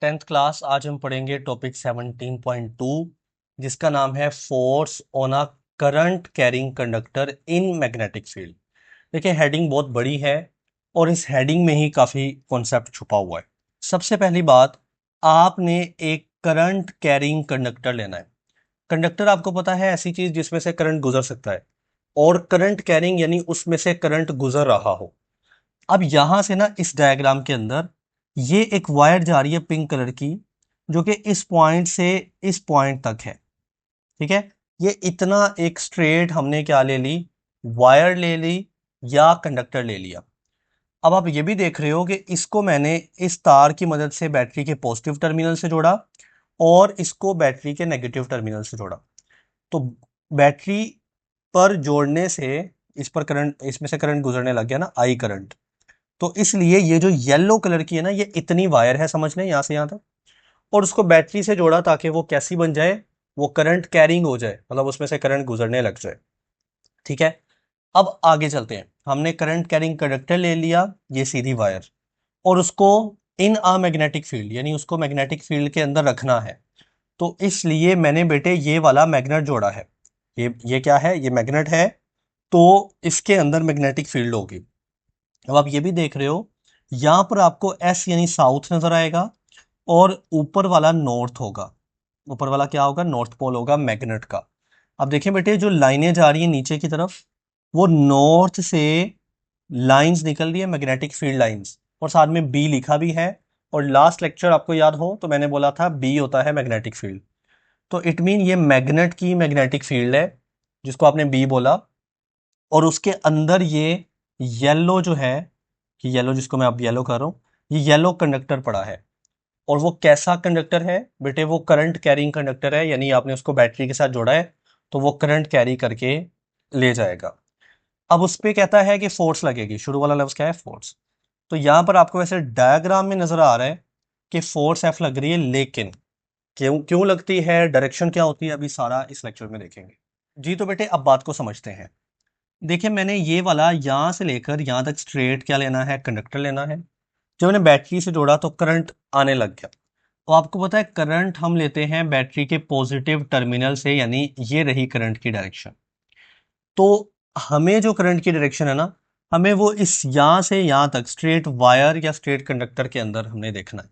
10th class. आज हम पढ़ेंगे टॉपिक 17.2 जिसका नाम है force on a current carrying conductor in magnetic field. देखिए हेडिंग बहुत बड़ी है और इस हेडिंग में ही काफ़ी कॉन्सेप्ट छुपा हुआ है। सबसे पहली बात, आपने एक करंट कैरिंग कंडक्टर लेना है। कंडक्टर आपको पता है ऐसी चीज़ जिसमें से करंट गुजर सकता है, और करंट कैरिंग यानी उसमें से करंट गुजर रहा हो। अब यहां से ना इस डायग्राम के अंदर ये एक वायर जा रही है पिंक कलर की, जो कि इस पॉइंट से इस पॉइंट तक है। ठीक है, ये इतना एक स्ट्रेट हमने क्या ले ली, वायर ले ली या कंडक्टर ले लिया। अब आप ये भी देख रहे हो कि इसको मैंने इस तार की मदद से बैटरी के पॉजिटिव टर्मिनल से जोड़ा और इसको बैटरी के नेगेटिव टर्मिनल से जोड़ा। तो बैटरी पर जोड़ने से इस पर करंट, इसमें से करंट गुजरने लग गया ना, आई करंट। तो इसलिए ये जो येलो कलर की है ना, ये इतनी वायर है, समझ लें यहां से यहां तक, और उसको बैटरी से जोड़ा ताकि वो कैसी बन जाए, वो करंट कैरिंग हो जाए, मतलब उसमें से करंट गुजरने लग जाए। ठीक है, अब आगे चलते हैं। हमने करंट कैरिंग कंडक्टर ले लिया, ये सीधी वायर, और उसको इन अ मैग्नेटिक फील्ड यानी उसको मैग्नेटिक फील्ड के अंदर रखना है। तो इसलिए मैंने बेटे ये वाला मैग्नेट जोड़ा है। ये क्या है, ये मैग्नेट है, तो इसके अंदर मैग्नेटिक फील्ड होगी। अब आप ये भी देख रहे हो, यहां पर आपको एस यानी साउथ नजर आएगा और ऊपर वाला नॉर्थ होगा। ऊपर वाला क्या होगा, नॉर्थ पोल होगा मैग्नेट का। अब देखें बेटे, जो लाइनें जा रही हैं नीचे की तरफ, वो नॉर्थ से लाइंस निकल रही है, मैग्नेटिक फील्ड लाइंस, और साथ में बी लिखा भी है। और लास्ट लेक्चर आपको याद हो तो मैंने बोला था बी होता है मैग्नेटिक फील्ड। तो इट मीन ये मैग्नेट की मैग्नेटिक फील्ड है जिसको आपने बी बोला, और उसके अंदर ये येलो जो है, कि येलो जिसको मैं अब येलो कर रहा हूँ, ये येलो कंडक्टर पड़ा है। और वो कैसा कंडक्टर है बेटे, वो करंट कैरिंग कंडक्टर है, यानी आपने उसको बैटरी के साथ जोड़ा है तो वो करंट कैरी करके ले जाएगा। अब उस पे कहता है कि फोर्स लगेगी, शुरू वाला लफ्ज क्या है, फोर्स। तो यहां पर आपको वैसे डायग्राम में नजर आ रहा है कि फोर्स एफ लग रही है, लेकिन क्यों क्यों लगती है, डायरेक्शन क्या होती है, अभी सारा इस लेक्चर में देखेंगे। जी तो बेटे अब बात को समझते हैं। देखिए मैंने ये वाला यहां से लेकर यहां तक स्ट्रेट क्या लेना है, कंडक्टर लेना है। जब मैंने बैटरी से जोड़ा तो करंट आने लग गया। तो आपको पता है करंट हम लेते हैं बैटरी के पॉजिटिव टर्मिनल से, यानी ये रही करंट की डायरेक्शन। तो हमें जो करंट की डायरेक्शन है ना, हमें वो इस यहां से यहां तक स्ट्रेट वायर या स्ट्रेट कंडक्टर के अंदर हमने देखना है।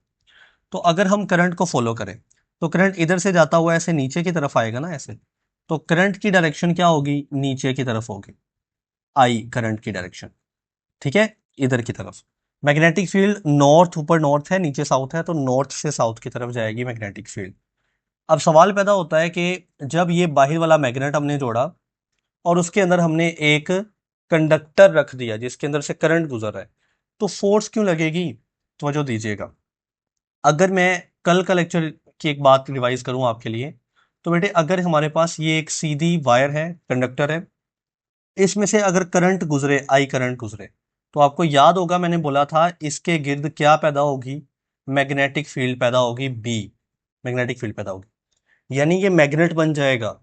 तो अगर हम करंट को फॉलो करें तो करंट इधर से जाता हुआ ऐसे नीचे की तरफ आएगा ना, ऐसे। तो करंट की डायरेक्शन क्या होगी, नीचे की तरफ होगी, आई करंट की डायरेक्शन। ठीक है, इधर की तरफ। मैग्नेटिक फील्ड नॉर्थ, ऊपर नॉर्थ है नीचे साउथ है, तो नॉर्थ से साउथ की तरफ जाएगी मैग्नेटिक फील्ड। अब सवाल पैदा होता है कि जब ये बाहर वाला मैग्नेट हमने जोड़ा और उसके अंदर हमने एक कंडक्टर रख दिया जिसके अंदर से करंट गुजर रहा है, तो फोर्स क्यों लगेगी, तवज्जो दीजिएगा। अगर मैं कल का लेक्चर की एक बात रिवाइज करूं आपके लिए, तो बेटे अगर हमारे पास ये एक सीधी वायर है, कंडक्टर है, इसमें से अगर करंट गुजरे, आई करंट गुजरे, तो आपको याद होगा मैंने बोला था इसके गिर्द क्या पैदा होगी, मैग्नेटिक फील्ड पैदा होगी, बी मैग्नेटिक फील्ड पैदा होगी, यानी ये मैग्नेट बन जाएगा।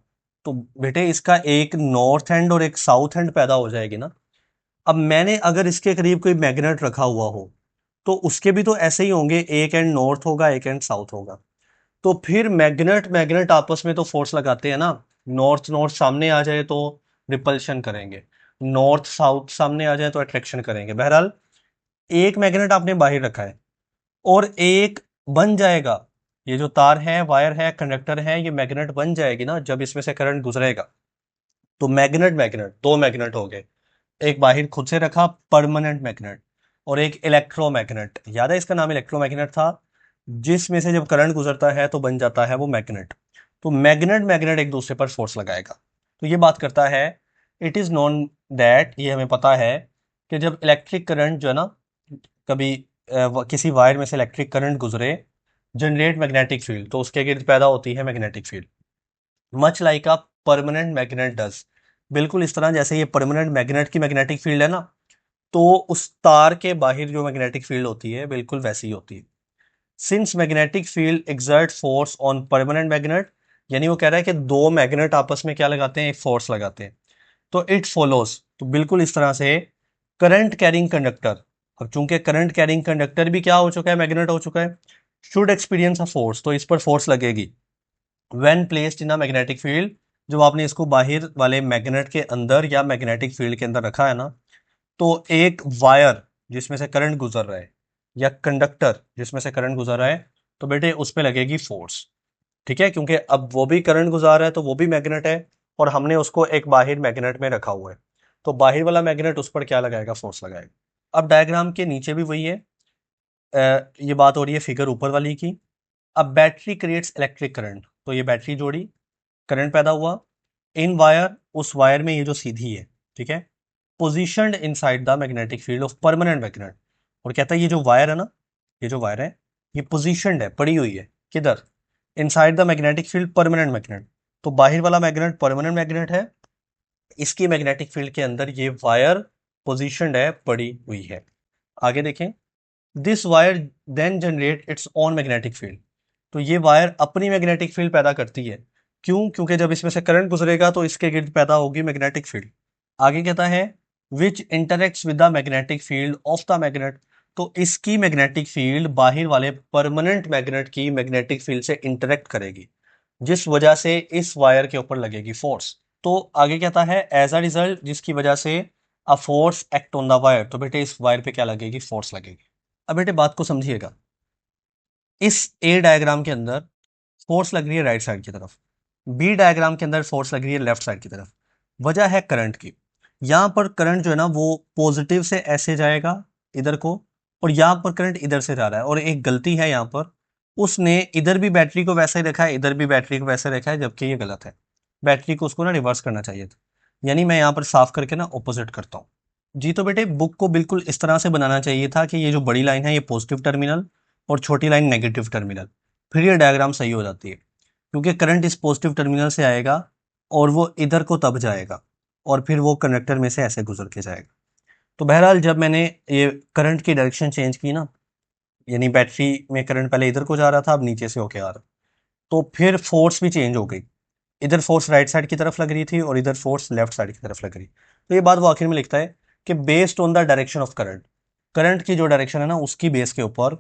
तो बेटे इसका एक नॉर्थ एंड और एक साउथ एंड पैदा हो जाएगी ना। अब मैंने अगर इसके करीब कोई मैग्नेट रखा हुआ हो तो उसके भी तो ऐसे ही होंगे, एक एंड नॉर्थ होगा एक एंड साउथ होगा। तो फिर मैग्नेट मैग्नेट आपस में तो फोर्स लगाते हैं ना। नॉर्थ नॉर्थ सामने आ जाए तो रिपल्शन करेंगे, नॉर्थ साउथ सामने आ जाए तो अट्रैक्शन करेंगे। बहरहाल एक मैग्नेट आपने बाहर रखा है और एक बन जाएगा, ये जो तार है, वायर है, कंडक्टर है, ये मैग्नेट बन जाएगी ना जब इसमें से करंट गुजरेगा। तो मैग्नेट मैग्नेट दो मैग्नेट हो गए, एक बाहर खुद से रखा परमानेंट मैग्नेट, और एक इलेक्ट्रोमैग्नेट, याद है इसका नाम इलेक्ट्रोमैग्नेट था, जिसमें से जब करंट गुजरता है तो बन जाता है वो मैग्नेट। तो मैग्नेट मैग्नेट एक दूसरे पर फोर्स लगाएगा। तो ये बात करता है, इट इज नोन दैट, ये हमें पता है कि जब इलेक्ट्रिक करंट जो है ना, कभी किसी वायर में से इलेक्ट्रिक करंट गुजरे, जनरेट मैग्नेटिक फील्ड, तो उसके गिर्द पैदा होती है magnetic field, much like a permanent magnet does. बिल्कुल इस तरह जैसे ये परमानेंट मैग्नेट की मैग्नेटिक फील्ड है ना, तो उस तार के बाहर जो मैग्नेटिक फील्ड होती है बिल्कुल वैसी ही होती है। Since magnetic field exert force on permanent magnet, यानी वो कह रहा है कि दो मैग्नेट आपस में क्या लगाते हैं, एक फोर्स लगाते हैं। तो इट फॉलोज, तो बिल्कुल इस तरह से करंट कैरिंग कंडक्टर, अब चूंकि करंट कैरिंग कंडक्टर भी क्या हो चुका है, मैग्नेट हो चुका है, शुड एक्सपीरियंस अ फोर्स, तो इस पर फोर्स लगेगी when placed in a magnetic field, जब आपने इसको बाहर वाले मैग्नेट के अंदर या मैग्नेटिक फील्ड के अंदर रखा है ना, तो एक वायर जिसमें से करंट गुजर रहा है या कंडक्टर जिसमें से करंट गुजर रहा है, तो बेटे उस पर लगेगी फोर्स। ठीक है, क्योंकि अब वो भी करंट गुजार रहा है तो वो भी मैग्नेट है, और हमने उसको एक बाहर मैग्नेट में रखा हुआ है, तो बाहर वाला मैग्नेट उस पर क्या लगाएगा, फोर्स लगाएगा। अब डायग्राम के नीचे भी वही है, ये बात हो रही है फिगर ऊपर वाली की। अब बैटरी क्रिएट्स इलेक्ट्रिक करंट, तो ये बैटरी जोड़ी, करंट पैदा हुआ इन वायर, उस वायर में ये जो सीधी है, ठीक है, positioned inside the magnetic field of permanent magnet. और कहता है ये जो वायर है ना, ये जो वायर है ये पोजिशनड है, पड़ी हुई है किधर, inside the magnetic field permanent magnet. तो बाहर वाला मैग्नेट परमानेंट मैग्नेट है, इसकी मैग्नेटिक फील्ड के अंदर ये वायर पोजिशनड है, पड़ी हुई है। आगे देखें, this wire then generate its own magnetic field, तो ये वायर अपनी मैग्नेटिक फील्ड पैदा करती है। क्यों? क्योंकि जब इसमें से करंट गुजरेगा तो इसके गिर्द पैदा होगी मैग्नेटिक फील्ड। आगे कहता है which interacts with the magnetic field of the magnet, तो इसकी मैग्नेटिक फील्ड बाहर वाले परमानेंट मैग्नेट की मैग्नेटिक फील्ड से इंटरेक्ट करेगी, जिस वजह से इस वायर के ऊपर लगेगी फोर्स। तो आगे कहता है एज अ रिजल्ट, जिसकी वजह से a force act on the wire, तो बेटे इस वायर पे क्या लगेगी, फोर्स लगेगी। अब बेटे बात को समझिएगा, इस ए डायग्राम के अंदर फोर्स लग रही है राइट साइड की तरफ, बी डायग्राम के अंदर फोर्स लग रही है लेफ्ट साइड की तरफ। वजह है करंट की, यहां पर करंट जो है ना वो पॉजिटिव से ऐसे जाएगा इधर को, और यहां पर करंट इधर से जा रहा है, और एक गलती है यहां पर, उसने इधर भी बैटरी को वैसे ही रखा है, इधर भी बैटरी को वैसे रखा है, जबकि ये गलत है। बैटरी को उसको ना रिवर्स करना चाहिए था, यानी मैं यहाँ पर साफ करके ना ऑपोजिट करता हूँ। जी, तो बेटे बुक को बिल्कुल इस तरह से बनाना चाहिए था कि ये जो बड़ी लाइन है ये पॉजिटिव टर्मिनल और छोटी लाइन नेगेटिव टर्मिनल, फिर ये डायग्राम सही हो जाती है, क्योंकि करंट इस पॉजिटिव टर्मिनल से आएगा और वो इधर को तब जाएगा, और फिर वो कंडक्टर में से ऐसे गुजर के जाएगा। तो बहरहाल जब मैंने ये करंट की डायरेक्शन चेंज की ना, यानी बैटरी में करंट पहले इधर को जा रहा था, अब नीचे से होके आ रहा, तो फिर फोर्स भी चेंज हो गई, इधर फोर्स राइट साइड की तरफ लग रही थी और इधर फोर्स लेफ्ट साइड की तरफ लग रही। तो ये बात वो आखिर में लिखता है कि based on the direction of current, current की जो डायरेक्शन है ना उसकी बेस के ऊपर,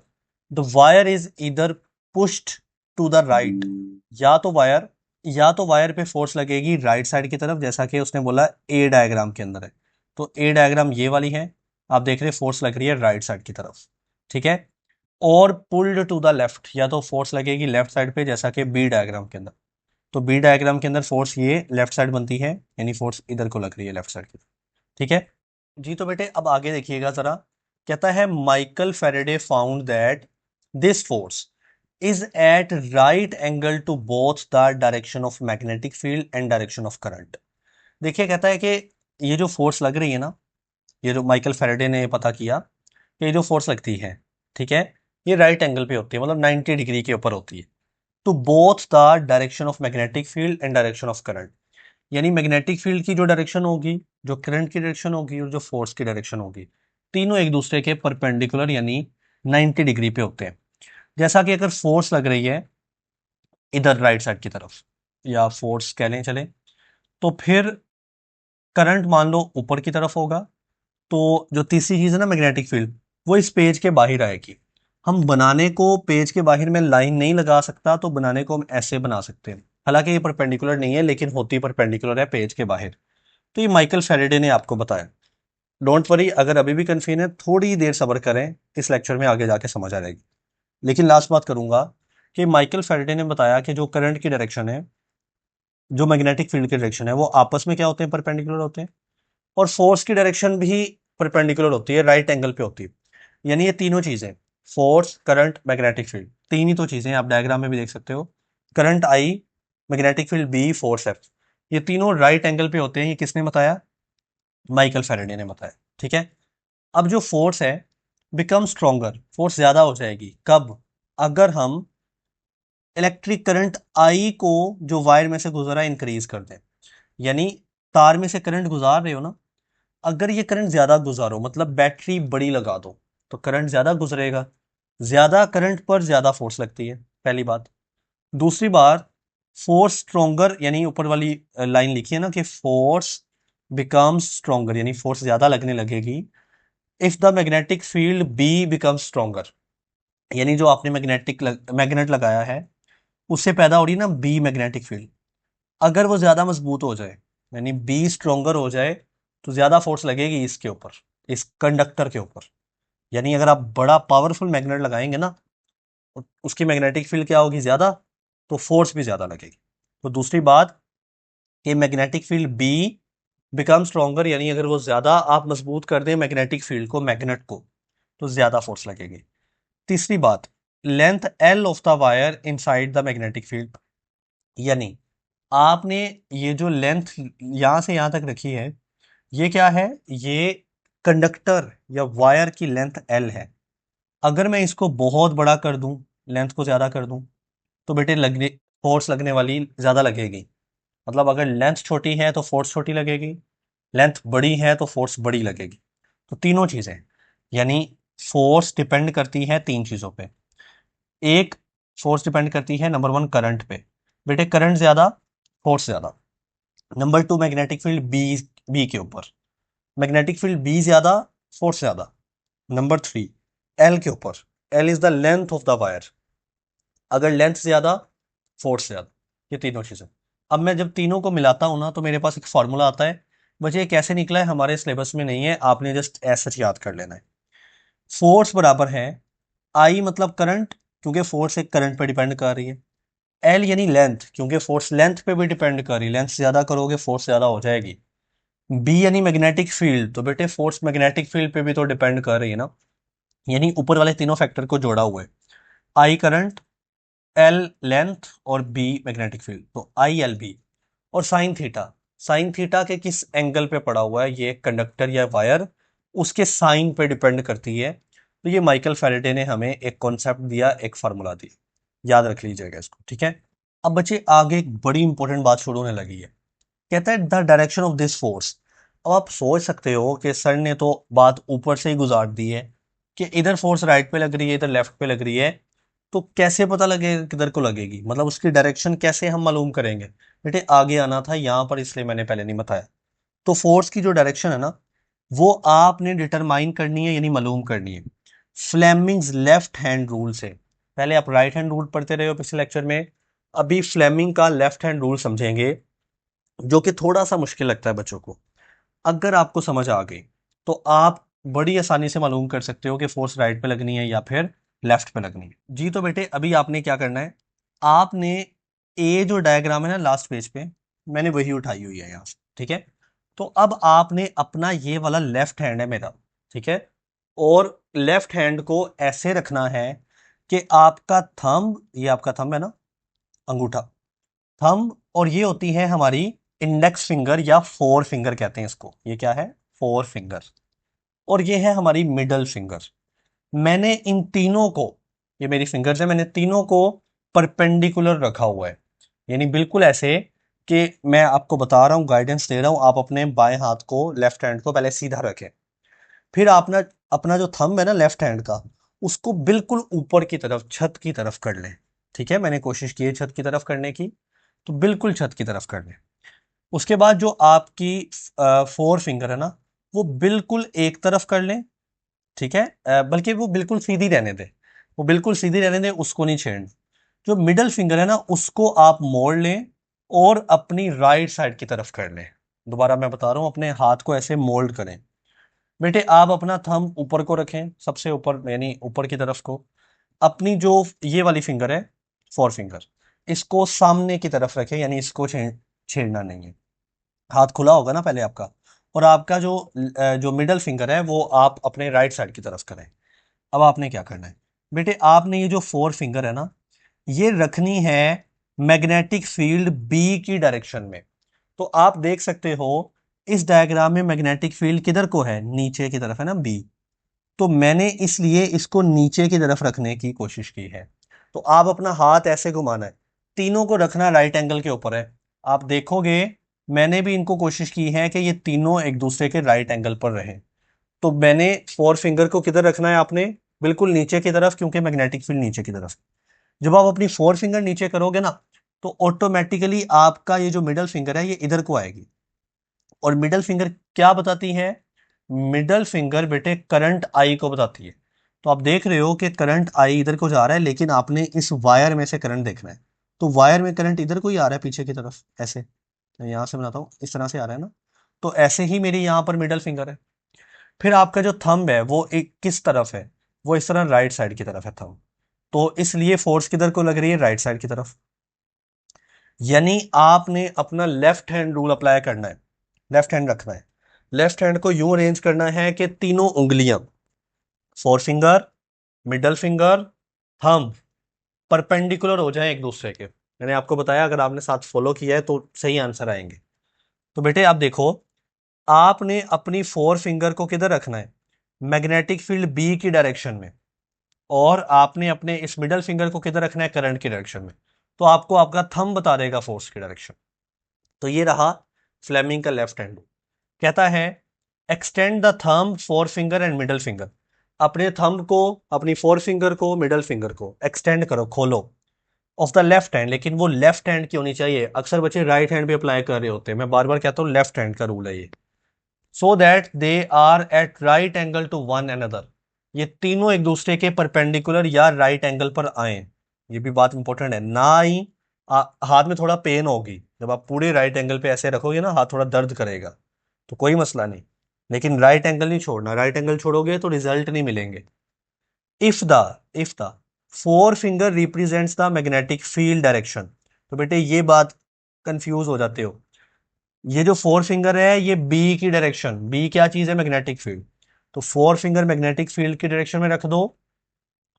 द वायर इज इधर पुश्ड टू द राइट, या तो वायर पे फोर्स लगेगी राइट साइड की तरफ, जैसा कि उसने बोला ए डायग्राम के अंदर है। तो ए डायग्राम ये वाली है, आप देख रहे हैं फोर्स लग रही है राइट साइड की तरफ, ठीक है, और पुल्ड टू द लेफ्ट, या तो फोर्स लगेगी लेफ्ट साइड पे, जैसा कि बी डायग्राम के अंदर। तो बी डायग्राम के अंदर फोर्स ये लेफ्ट साइड बनती है, यानी फोर्स इधर को लग रही है लेफ्ट साइड की, ठीक है। जी, तो बेटे अब आगे देखिएगा जरा, कहता है Michael Faraday found that this force is at right angle to both the direction of magnetic field and direction of current. देखिए कहता है कि ये जो फोर्स लग रही है ना, ये जो माइकल फेरेडे ने पता किया कि ये जो फोर्स लगती है, ठीक है, ये राइट एंगल पे होती है, मतलब 90 डिग्री के ऊपर होती है, to both the direction of magnetic field and direction of current. यानी मैग्नेटिक फील्ड की जो डायरेक्शन होगी, जो करंट की डायरेक्शन होगी और जो फोर्स की डायरेक्शन होगी, तीनों एक दूसरे के परपेंडिकुलर यानी 90 डिग्री पे होते हैं। जैसा कि अगर फोर्स लग रही है इधर राइट साइड की तरफ, या फोर्स कह लें चले, तो फिर करंट मान लो ऊपर की तरफ होगा, तो जो तीसरी चीज है ना मैग्नेटिक फील्ड, वो इस पेज के बाहर आएगी। हम बनाने को पेज के बाहर में लाइन नहीं लगा सकता, तो बनाने को हम ऐसे बना सकते हैं, हालांकि ये परपेंडिकुलर नहीं है लेकिन होती परपेंडिकुलर है पेज के बाहर। तो ये माइकल फेरेडे ने आपको बताया। डोंट वरी, अगर अभी भी कन्फ्यूजन है थोड़ी देर सब्र करें, इस लेक्चर में आगे जाके समझ आ जाएगी। लेकिन लास्ट बात करूंगा कि माइकल फेरेडे ने बताया कि जो करंट की डायरेक्शन है, जो मैग्नेटिक फील्ड की डायरेक्शन है, वो आपस में क्या होते हैं, परपेंडिकुलर होते हैं, और फोर्स की डायरेक्शन भी परपेंडिकुलर होती है, राइट एंगल पे होती है। यानी ये तीनों चीजें, फोर्स करंट मैग्नेटिक फील्ड, तीन ही तो चीजें आप डायग्राम में भी देख सकते हो, current I, magnetic field B, force F, ये तीनों राइट एंगल पे होते हैं। ये किसने बताया? माइकल फेरेडे ने बताया, ठीक है। अब जो फोर्स है बिकम स्ट्रोंगर, फोर्स ज्यादा हो जाएगी कब? अगर हम इलेक्ट्रिक करंट आई को जो वायर में से गुजरा इंक्रीज कर दें, यानी तार में से करंट गुजार रहे हो ना, अगर ये करंट ज्यादा गुजारो, मतलब बैटरी बड़ी लगा दो, तो करंट ज्यादा गुजरेगा, ज्यादा करंट पर ज्यादा फोर्स लगती है, पहली बात। दूसरी बात, फोर्स स्ट्रोंगर, यानी ऊपर वाली लाइन लिखी है ना कि फोर्स बिकम्स स्ट्रोंगर, यानी फोर्स ज्यादा लगने लगेगी if the magnetic field B becomes stronger, यानी जो आपने मैग्नेट लगाया है उससे पैदा हो रही है ना बी मैग्नेटिक फील्ड। अगर वो ज्यादा मजबूत हो जाए, यानी बी स्ट्रोंगर हो जाए, तो ज्यादा फोर्स लगेगी इसके ऊपर, इस कंडक्टर के ऊपर। यानी अगर आप बड़ा पावरफुल मैग्नेट लगाएंगे ना, उसकी मैग्नेटिक फील्ड क्या होगी, ज्यादा, तो फोर्स भी ज्यादा लगेगी। तो दूसरी बात कि magnetic field be become stronger, यानी अगर वो ज्यादा आप मजबूत कर दें मैग्नेटिक फील्ड को, मैग्नेट को, तो ज्यादा फोर्स लगेगी। तीसरी बात, length L of the wire inside the magnetic field, यानी आपने ये जो लेंथ यहां से यहां तक रखी है, ये क्या है, ये कंडक्टर या वायर की लेंथ एल है। अगर मैं इसको बहुत बड़ा कर दूं, लेंथ को ज्यादा कर दूं, तो बेटे लगने फोर्स लगने वाली ज्यादा लगेगी। मतलब अगर लेंथ छोटी है तो फोर्स छोटी लगेगी, लेंथ बड़ी है तो फोर्स बड़ी लगेगी। तो तीनों चीजें, यानी फोर्स डिपेंड करती है तीन चीजों पे। एक, फोर्स डिपेंड करती है नंबर वन करंट पे, बेटे करंट ज्यादा, फोर्स ज्यादा। Number two, magnetic field B, B के ऊपर, मैग्नेटिक फील्ड बी ज्यादा, फोर्स ज्यादा। नंबर थ्री, एल के ऊपर, L is the length of the wire, अगर लेंथ ज्यादा, फोर्स ज्यादा। ये तीनों चीजें। अब मैं जब तीनों को मिलाता हूं ना, तो मेरे पास एक फॉर्मूला आता है। मुझे ये कैसे निकला है हमारे सिलेबस में नहीं है, आपने जस्ट ऐसा याद कर लेना है। फोर्स बराबर है आई मतलब करंट, क्योंकि फोर्स एक करंट पे डिपेंड कर रही है। एल यानी लेंथ, क्योंकि फोर्स लेंथ पे भी डिपेंड कर रही है, लेंथ ज्यादा करोगे फोर्स ज्यादा हो जाएगी। बी यानी मैग्नेटिक फील्ड, तो बेटे फोर्स मैग्नेटिक फील्ड पे भी तो डिपेंड कर रही है ना, यानी ऊपर वाले तीनों फैक्टर को जोड़ा हुआ है। आई करंट, एल लेंथ और बी मैग्नेटिक फील्ड, तो आई एल बी। और साइन थीटा, साइन थीटा के किस एंगल पे पड़ा हुआ है ये कंडक्टर या वायर, उसके साइन पे डिपेंड करती है। तो ये माइकल फैराडे ने हमें एक कॉन्सेप्ट दिया, एक फार्मूला दी, याद रख लीजिएगा इसको, ठीक है। अब बच्चे आगे एक बड़ी इंपॉर्टेंट बात शुरू होने लगी है। कहता है the direction of this force. अब आप सोच सकते हो कि सर ने तो बात ऊपर से ही गुजार दी है कि इधर फोर्स राइट पे लग रही है, इधर लेफ्ट पे लग रही है, तो कैसे पता लगेगा किधर को लगेगी, मतलब उसकी डायरेक्शन कैसे हम मालूम करेंगे। बेटे आगे आना था यहां पर, इसलिए मैंने पहले नहीं बताया। तो फोर्स की जो डायरेक्शन है ना, वो आपने डिटरमाइन करनी है, यानी मालूम करनी है फ्लेमिंग्स लेफ्ट हैंड रूल से। पहले आप राइट हैंड रूल पढ़ते रहे हो पिछले लेक्चर में, अभी फ्लेमिंग का लेफ्ट हैंड रूल समझेंगे, जो कि थोड़ा सा मुश्किल लगता है बच्चों को। अगर आपको समझ आ गई, तो आप बड़ी आसानी से मालूम कर सकते हो कि फोर्स राइट पे लगनी है या फिर लेफ्ट पे लगनी है। जी तो बेटे अभी आपने क्या करना है, आपने ए जो डायग्राम है ना लास्ट पेज पे, मैंने वही उठाई हुई है यहाँ से, ठीक है। तो अब आपने अपना ये वाला लेफ्ट हैंड है मेरा, ठीक है, और लेफ्ट हैंड को ऐसे रखना है कि आपका थंब, ये आपका थंब है ना, अंगूठा, थंब, और ये होती है हमारी इंडेक्स फिंगर या फोर फिंगर कहते हैं इसको, ये क्या है, फोर फिंगर। और ये है हमारी मिडल फिंगर। मैंने इन तीनों को, ये मेरी फिंगर्स है, मैंने तीनों को परपेंडिकुलर रखा हुआ है, यानी बिल्कुल ऐसे कि मैं आपको बता रहा हूं, गाइडेंस दे रहा हूं, आप अपने बाएं हाथ को, लेफ्ट हैंड को पहले सीधा रखें। फिर आपने अपना जो थंब है ना लेफ्ट हैंड का, उसको बिल्कुल ऊपर की तरफ, छत की तरफ कर लें। ठीक है, मैंने कोशिश की है छत की तरफ करने की, तो बिल्कुल छत की तरफ कर लें। उसके बाद जो आपकी फोर फिंगर है ना, वो बिल्कुल एक तरफ कर लें, ठीक है, बल्कि वो बिल्कुल सीधी रहने दें, वो बिल्कुल सीधी रहने दें, उसको नहीं छेड़ना। जो मिडल फिंगर है ना, उसको आप मोड़ लें और अपनी राइट साइड की तरफ कर लें। दोबारा मैं बता रहा हूं, अपने हाथ को ऐसे मोल्ड करें। बेटे आप अपना थंब ऊपर को रखें, सबसे ऊपर, यानी ऊपर की तरफ को। अपनी जो ये वाली फिंगर है, फोर फिंगर, इसको सामने की तरफ रखें, यानी इसको छेड़ना नहीं है। हाथ खुला होगा ना पहले आपका, और आपका जो मिडल फिंगर है वो आप अपने राइट साइड की तरफ करें। अब आपने क्या करना है, बेटे आपने ये जो फोर फिंगर है ना, ये रखनी है मैग्नेटिक फील्ड बी की डायरेक्शन में। तो आप देख सकते हो इस डायग्राम में मैग्नेटिक फील्ड किधर को है, नीचे की तरफ है ना, बी। तो मैंने इसलिए इसको नीचे की तरफ रखने की कोशिश की है। तो आप अपना हाथ ऐसे घुमाना है, तीनों को रखना राइट एंगल के ऊपर है। आप देखोगे मैंने भी इनको कोशिश की है कि ये तीनों एक दूसरे के राइट एंगल पर रहे। तो मैंने फोर फिंगर को किधर रखना है आपने, बिल्कुल नीचे की तरफ, क्योंकि मैग्नेटिक फील्ड नीचे की तरफ। जब आप अपनी फोर फिंगर नीचे करोगे ना, तो ऑटोमेटिकली आपका ये जो मिडल फिंगर है ये इधर को आएगी। और मिडल फिंगर क्या बताती है, मिडल फिंगर बेटे करंट आई को बताती है। तो आप देख रहे हो कि करंट आई इधर को जा रहा है, लेकिन आपने इस वायर में से करंट देखना है। तो वायर में करंट इधर को ही आ रहा है पीछे की तरफ, ऐसे मैं यहाँ से बनाता हूँ, इस तरह से आ रहा है ना। तो ऐसे ही मेरी यहाँ पर मिडल फिंगर है। फिर आपका जो थंब है वो एक किस तरफ है, वो इस तरह राइट साइड की तरफ है थंब। तो इसलिए फोर्स किधर को लग रही है, राइट साइड की तरफ। यानी आपने अपना लेफ्ट हैंड रूल अप्लाई करना है, लेफ्ट हैंड रखना है। लेफ्ट हैंड को यूं अरेंज करना है कि तीनों उंगलियां, four finger, middle finger, thumb, perpendicular हो जाए एक दूसरे के। मैंने आपको बताया अगर आपने साथ फॉलो किया है तो सही आंसर आएंगे। तो बेटे आप देखो, आपने अपनी फोर फिंगर को किधर रखना है, मैग्नेटिक फील्ड बी की डायरेक्शन में, और आपने अपने इस मिडल फिंगर को किधर रखना है, करंट की डायरेक्शन में। तो आपको आपका थंब बता देगा फोर्स की डायरेक्शन। तो ये रहा फ्लेमिंग का लेफ्ट हैंड। कहता है extend the thumb, four finger and middle finger. अपने थंब को, अपनी फोर फिंगर को, मिडल फिंगर को एक्सटेंड करो, खोलो, ऑफ द लेफ्ट हैंड। लेकिन वो लेफ्ट हैंड की होनी चाहिए। अक्सर बच्चे राइट हैंड भी अप्लाई कर रहे होते हैं, मैं बार बार कहता हूँ लेफ्ट हैंड का रूल है ये। So that they are at right angle to one another. ये तीनों एक दूसरे के परपेंडिकुलर या राइट एंगल पर आए। ये भी बात इंपॉर्टेंट है ना ही। हाथ में थोड़ा पेन होगी जब आप पूरे राइट एंगल पे ऐसे रखोगे ना, हाथ थोड़ा दर्द करेगा, तो कोई मसला नहीं। लेकिन राइट एंगल नहीं छोड़ना, राइट एंगल छोड़ोगे तो रिजल्ट नहीं मिलेंगे। If the four finger represents the magnetic field direction. तो बेटे ये बात कंफ्यूज हो जाते हो। ये जो फोर फिंगर है ये बी की डायरेक्शन, बी क्या चीज है, मैग्नेटिक फील्ड। तो फोर फिंगर मैग्नेटिक फील्ड की डायरेक्शन में रख दो।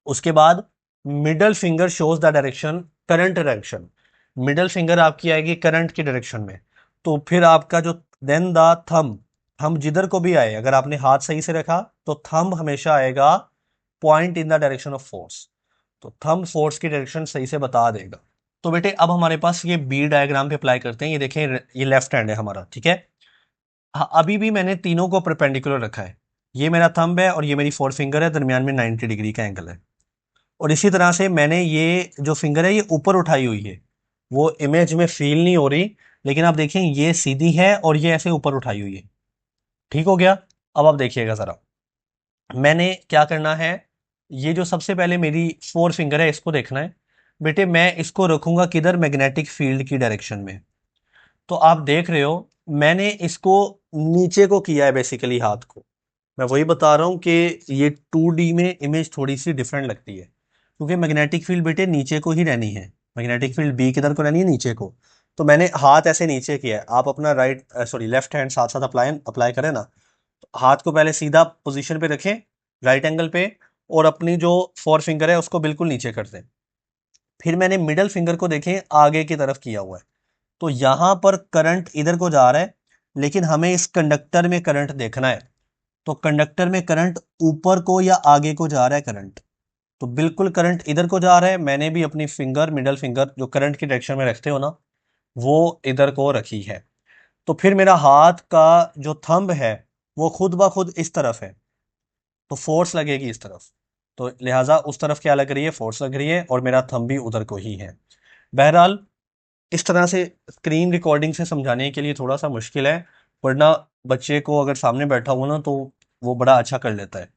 उसके बाद middle finger shows the direction, current direction. Middle finger आपकी आएगी करंट की डायरेक्शन में। तो फिर आपका जो देन द थंब, थंब जिधर को भी आए, अगर आपने हाथ सही से रखा तो थंब हमेशा आएगा point in the direction of force. तो थंब फोर्स की डायरेक्शन सही से बता देगा। तो बेटे अब हमारे पास ये बी डायग्राम पे अप्लाई करते हैं। ये देखें, ये लेफ्ट हैंड है हमारा, ठीक है। हाँ, अभी भी मैंने तीनों को परपेंडिकुलर रखा है। ये मेरा थंब है और ये मेरी फोर फिंगर है, दरमियान में 90 डिग्री का एंगल है। और इसी तरह से मैंने ये जो फिंगर है ये ऊपर उठाई हुई है, वो इमेज में फील नहीं हो रही, लेकिन आप देखें ये सीधी है और ये ऐसे ऊपर उठाई हुई है। ठीक हो गया। अब आप देखिएगा जरा, मैंने क्या करना है, ये जो सबसे पहले मेरी फोर फिंगर है इसको देखना है। बेटे मैं इसको रखूंगा किधर, मैग्नेटिक फील्ड की डायरेक्शन में। तो आप देख रहे हो मैंने इसको नीचे को किया है बेसिकली, हाथ को। मैं वही बता रहा हूं कि ये 2D में इमेज थोड़ी सी डिफरेंट लगती है, क्योंकि मैग्नेटिक फील्ड बेटे नीचे को ही रहनी है। मैग्नेटिक फील्ड बी किधर को रहनी है, नीचे को। तो मैंने हाथ ऐसे नीचे किया है। आप अपना लेफ्ट हैंड साथ साथ अप्लाई अप्लाई करें ना। तो हाथ को पहले सीधा पोजीशन पे रखें, राइट एंगल पे, और अपनी जो फोर फिंगर है उसको बिल्कुल नीचे कर दें। फिर मैंने मिडल फिंगर को देखें आगे की तरफ किया हुआ है। तो यहां पर करंट इधर को जा रहा है, लेकिन हमें इस कंडक्टर में करंट देखना है। तो कंडक्टर में करंट ऊपर को या आगे को जा रहा है करंट। तो बिल्कुल करंट इधर को जा रहा है। मैंने भी अपनी फिंगर, मिडल फिंगर जो करंट की डायरेक्शन में रखते हो ना, वो इधर को रखी है। तो फिर मेरा हाथ का जो थंब है वो खुद ब खुद इस तरफ है, तो फोर्स लगेगी इस तरफ। तो लिहाजा उस तरफ क्या लग रही है, फोर्स लग रही है, और मेरा थंब भी उधर को ही है। बहरहाल इस तरह से स्क्रीन रिकॉर्डिंग से समझाने के लिए थोड़ा सा मुश्किल है, वरना बच्चे को अगर सामने बैठा हुआ ना तो वो बड़ा अच्छा कर लेता है।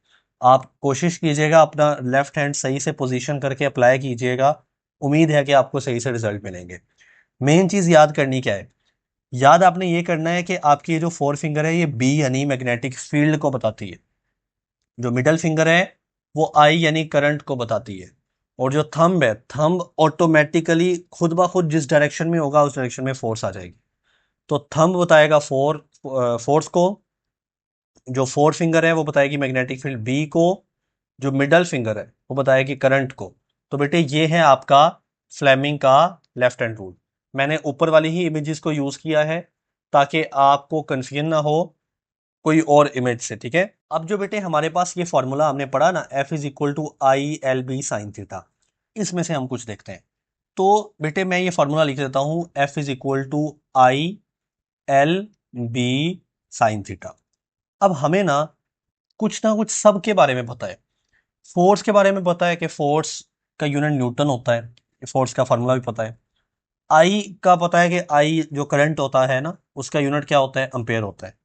आप कोशिश कीजिएगा अपना लेफ्ट हैंड सही से पोजीशन करके अप्लाई कीजिएगा। उम्मीद है कि आपको सही से रिजल्ट मिलेंगे। मेन चीज़ याद करनी क्या है, याद आपने ये करना है कि आपकी ये जो फोर फिंगर है ये बी यानी मैग्नेटिक फील्ड को बताती है। जो मिडल फिंगर है वो आई यानी करंट को बताती है। और जो थंब है, थंब ऑटोमेटिकली खुद ब खुद जिस डायरेक्शन में होगा उस डायरेक्शन में फोर्स आ जाएगी। तो थंब बताएगा फोर्स को, जो फोर फिंगर है वो बताएगी मैग्नेटिक फील्ड बी को, जो मिडल फिंगर है वो बताएगी करंट को। तो बेटे ये है आपका फ्लेमिंग का लेफ्ट हैंड रूल। मैंने ऊपर वाली ही इमेजेस को यूज किया है ताकि आपको कंफ्यूजन ना हो कोई और इमेज से, ठीक है। अब जो बेटे हमारे पास ये फॉर्मूला हमने पढ़ा ना, F is equal to I L B sine theta, इसमें से हम कुछ देखते हैं। तो बेटे मैं ये फॉर्मूला लिख देता हूं, F is equal to I L B sine theta. अब हमें ना कुछ सब के बारे में पता है। फोर्स के बारे में पता है कि फोर्स का यूनिट न्यूटन होता है, फोर्स का फॉर्मूला भी पता है। आई का पता है कि आई जो करंट होता है ना उसका यूनिट क्या होता है, एम्पेयर होता है।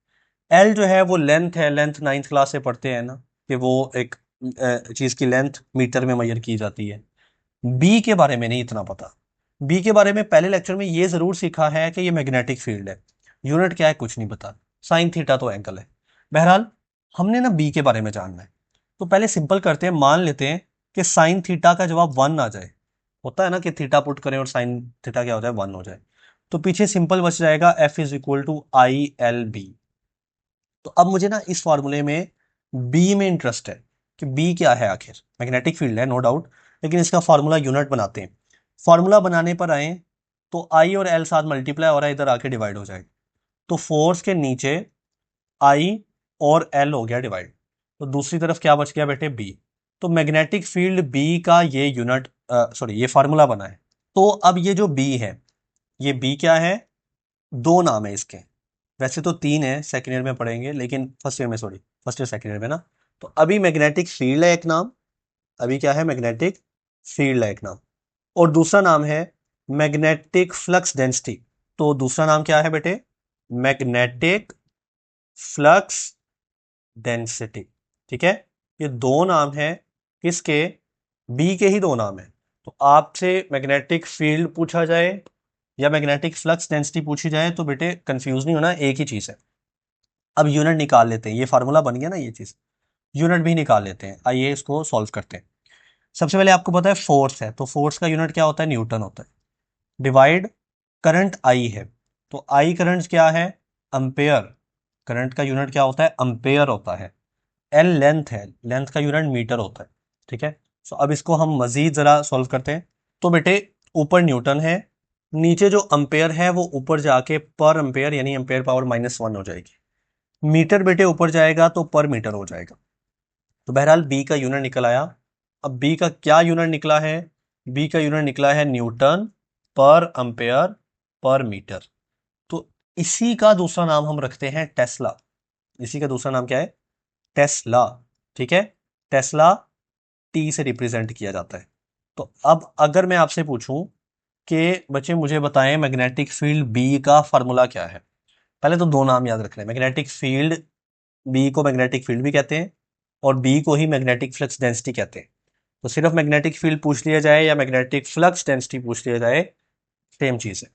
एल जो है वो लेंथ है, लेंथ नाइन्थ क्लास से पढ़ते हैं ना, कि वो एक चीज़ की लेंथ मीटर में मेजर की जाती है। बी के बारे में नहीं इतना पता। बी के बारे में पहले लेक्चर में ये ज़रूर सीखा है कि ये मैग्नेटिक फील्ड है, यूनिट क्या है कुछ नहीं पता, साइन थीटा तो एंगल है। बहरहाल हमने ना बी के बारे में जानना है, तो पहले सिंपल करते हैं, मान लेते हैं कि साइन थीटा का जवाब 1 आ जाए। होता है ना कि थीटा पुट करें और साइन थीटा क्या हो जाए 1 हो जाए, तो पीछे सिंपल बच जाएगा F is equal to I L B. तो अब मुझे ना इस फॉर्मूले में बी में इंटरेस्ट है कि बी क्या है, आखिर मैग्नेटिक फील्ड है नो डाउट, लेकिन इसका फॉर्मूला यूनिट बनाते हैं। फॉर्मूला बनाने पर आए तो आई और एल साथ मल्टीप्लाई हो रहा है, इधर आके डिवाइड हो जाएगा, तो फोर्स के नीचे आई और एल हो गया डिवाइड, तो दूसरी तरफ क्या बच गया बेटे बी। तो मैग्नेटिक फील्ड बी का ये यूनिट सॉरी ये फार्मूला बना है। तो अब ये जो बी है, ये बी क्या है, दो नाम है इसके, वैसे तो तीन है, सेकेंड ईयर में पढ़ेंगे, लेकिन फर्स्ट ईयर में sorry first year second year में ना। तो अभी मैग्नेटिक फील्ड है एक नाम, अभी क्या है मैग्नेटिक फील्ड है एक नाम, और दूसरा नाम है मैग्नेटिक फ्लक्स डेंसिटी। तो दूसरा नाम क्या है बेटे, मैग्नेटिक फ्लक्स डेंसिटी। ठीक है, ये दो नाम है किसके, बी के ही दो नाम है। तो आपसे मैग्नेटिक फील्ड पूछा जाए या मैग्नेटिक फ्लक्स डेंसिटी पूछी जाए तो बेटे कंफ्यूज नहीं होना, एक ही चीज है। अब यूनिट निकाल लेते हैं, ये फार्मूला बन गया ना ये चीज, यूनिट भी निकाल लेते हैं, आइए इसको सॉल्व करते हैं। सबसे पहले आपको पता है फोर्स है, तो फोर्स का यूनिट क्या होता है, न्यूटन होता है, डिवाइड करंट आई है, तो आई करंट क्या है, अंपेयर, करंट का यूनिट क्या होता है, अंपेयर होता है। एल लेंथ है, लेंथ का यूनिट मीटर होता है। ठीक है, सो अब इसको हम मजीद जरा सॉल्व करते हैं। तो बेटे ऊपर न्यूटन है, नीचे जो अंपेयर है वो ऊपर जाके पर अंपेयर यानी अंपेयर पावर -1 हो जाएगी, मीटर बेटे ऊपर जाएगा तो पर मीटर हो जाएगा। तो बहरहाल बी का यूनिट निकल आया। अब बी का क्या यूनिट निकला है, बी का यूनिट निकला है न्यूटन पर अंपेयर पर मीटर। तो इसी का दूसरा नाम हम रखते हैं टेस्ला, इसी का दूसरा नाम क्या है, टेस्ला। ठीक है, टेस्ला टी से रिप्रेजेंट किया जाता है। तो अब अगर मैं आपसे पूछूं कि बच्चे मुझे बताएं मैग्नेटिक फील्ड बी का फार्मूला क्या है, पहले तो दो नाम याद रख लें, मैग्नेटिक फील्ड बी को मैग्नेटिक फील्ड भी कहते हैं और बी को ही मैग्नेटिक फ्लक्स डेंसिटी कहते हैं। तो सिर्फ मैग्नेटिक फील्ड पूछ लिया जाए या मैग्नेटिक फ्लक्स डेंसिटी पूछ लिया जाए, सेम चीज है।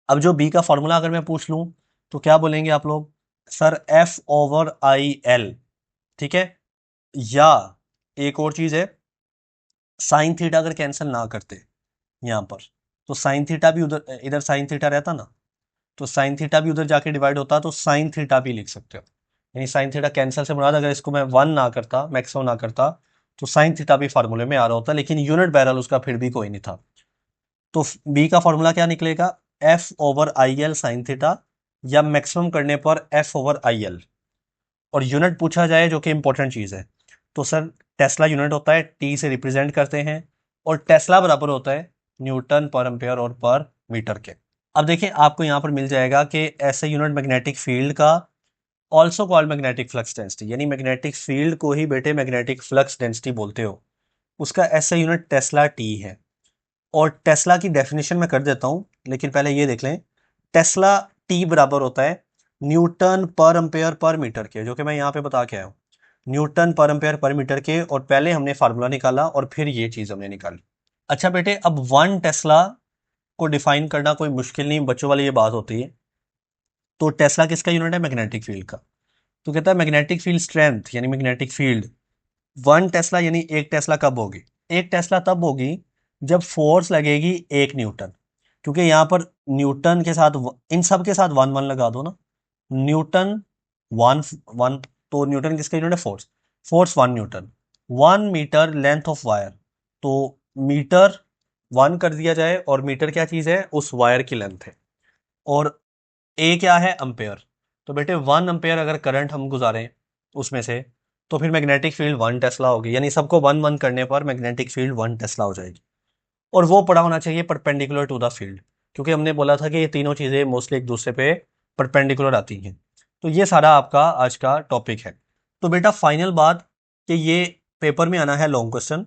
अब जो बी का फॉर्मूला अगर मैं पूछ लूं तो क्या बोलेंगे आप लोग, sir F over I L. ठीक है, या एक और चीज है, साइन थीटा अगर कैंसिल ना करते यहां पर, तो साइन थीटा भी उधर, इधर साइन थीटा रहता ना, तो साइन थीटा भी उधर जाके डिवाइड होता, तो साइन थीटा भी लिख सकते हो। यानी साइन थीटा कैंसिल से मुराद, अगर इसको मैं 1 ना करता, मैक्सिमम ना करता, तो साइन थीटा भी फार्मूले में आ रहा होता, लेकिन यूनिट बहरहाल उसका फिर भी कोई नहीं था। तो बी का फॉर्मूला क्या निकलेगा, F over I L sine theta, या मैक्सिमम करने पर एफ ओवर आई एल। और यूनिट पूछा जाए जो कि इंपॉर्टेंट चीज है, तो सर टेस्ला यूनिट होता है, टी से रिप्रेजेंट करते हैं, और टेस्ला बराबर होता है न्यूटन पर एम्पेयर और पर मीटर के। अब देखें आपको यहां पर मिल जाएगा कि ऐसे यूनिट मैग्नेटिक फील्ड का also called magnetic flux density, यानी मैग्नेटिक फील्ड को ही बेटे मैग्नेटिक फ्लक्स डेंसिटी बोलते हो, उसका ऐसा यूनिट टेस्ला टी है। और टेस्ला की डेफिनेशन में कर देता हूं, लेकिन पहले ये देख लें, टेस्ला टी बराबर होता है Newton per ampere per metre के, जो कि मैं यहां पे बता के आया हूं, Newton per ampere per metre के, और पहले हमने फार्मूला निकाला और फिर ये चीज हमने निकाली। अच्छा बेटे, अब 1 टेस्ला को डिफाइन करना कोई मुश्किल नहीं, बच्चों वाली ये बात होती है। तो टेस्ला किसका यूनिट है, मैग्नेटिक फील्ड का। तो कहता है मैग्नेटिक फील्ड स्ट्रेंथ यानी मैग्नेटिक फील्ड 1 टेस्ला, यानी 1 टेस्ला कब होगी, 1 टेस्ला तब होगी जब फोर्स लगेगी 1 न्यूटन, क्योंकि यहां पर न्यूटन के साथ इन सब के साथ 1 1 लगा दो ना, न्यूटन 1 1, तो न्यूटन किसका यूनिट है, force, force 1 newton, 1 metre length of wire, तो मीटर 1 कर दिया जाए, और मीटर क्या चीज है, उस वायर की लेंथ है, और ए क्या है, अंपेयर। तो बेटे 1 अंपेयर अगर करंट हम गुजारें उसमें से, तो फिर मैग्नेटिक फील्ड 1 टेस्ला होगी, यानी सबको 1 1 करने पर मैग्नेटिक फील्ड 1 टेस्ला हो जाएगी। और वो पड़ा होना चाहिए परपेंडिकुलर टू द फील्ड, क्योंकि हमने बोला था कि ये तीनों चीजें मोस्टली एक दूसरे पे परपेंडिकुलर आती हैं। तो ये सारा आपका आज का टॉपिक है। तो बेटा फाइनल बात कि ये पेपर में आना है लॉन्ग क्वेश्चन,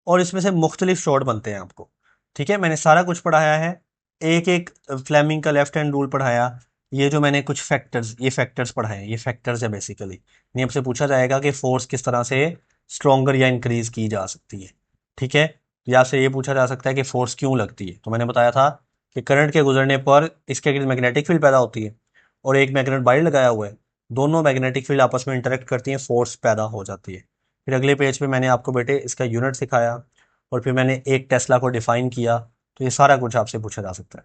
और इसमें से मुख्तलिफ शॉर्ट बनते हैं आपको। ठीक है, मैंने सारा कुछ पढ़ाया है, एक एक फ्लेमिंग का लेफ्ट हैंड रूल पढ़ाया, ये जो मैंने कुछ फैक्टर्स, ये फैक्टर्स पढ़ाए, ये फैक्टर्स है बेसिकली। नहीं आपसे पूछा जाएगा कि फोर्स किस तरह से स्ट्रोंगर या इंक्रीज की जा सकती है। ठीक है, या से ये पूछा जा सकता है कि फोर्स क्यों लगती है, तो मैंने बताया था कि करंट के गुजरने पर इसके गिर्द मैग्नेटिक फील्ड पैदा होती है और एक मैग्नेट बाहर लगाया हुआ है, दोनों मैग्नेटिक फील्ड आपस में इंटरेक्ट करती हैं, फोर्स पैदा हो जाती है। फिर अगले पेज पे मैंने आपको बेटे इसका यूनिट सिखाया और फिर मैंने एक टेस्ला को डिफाइन किया। तो ये सारा कुछ आपसे पूछा जा सकता है।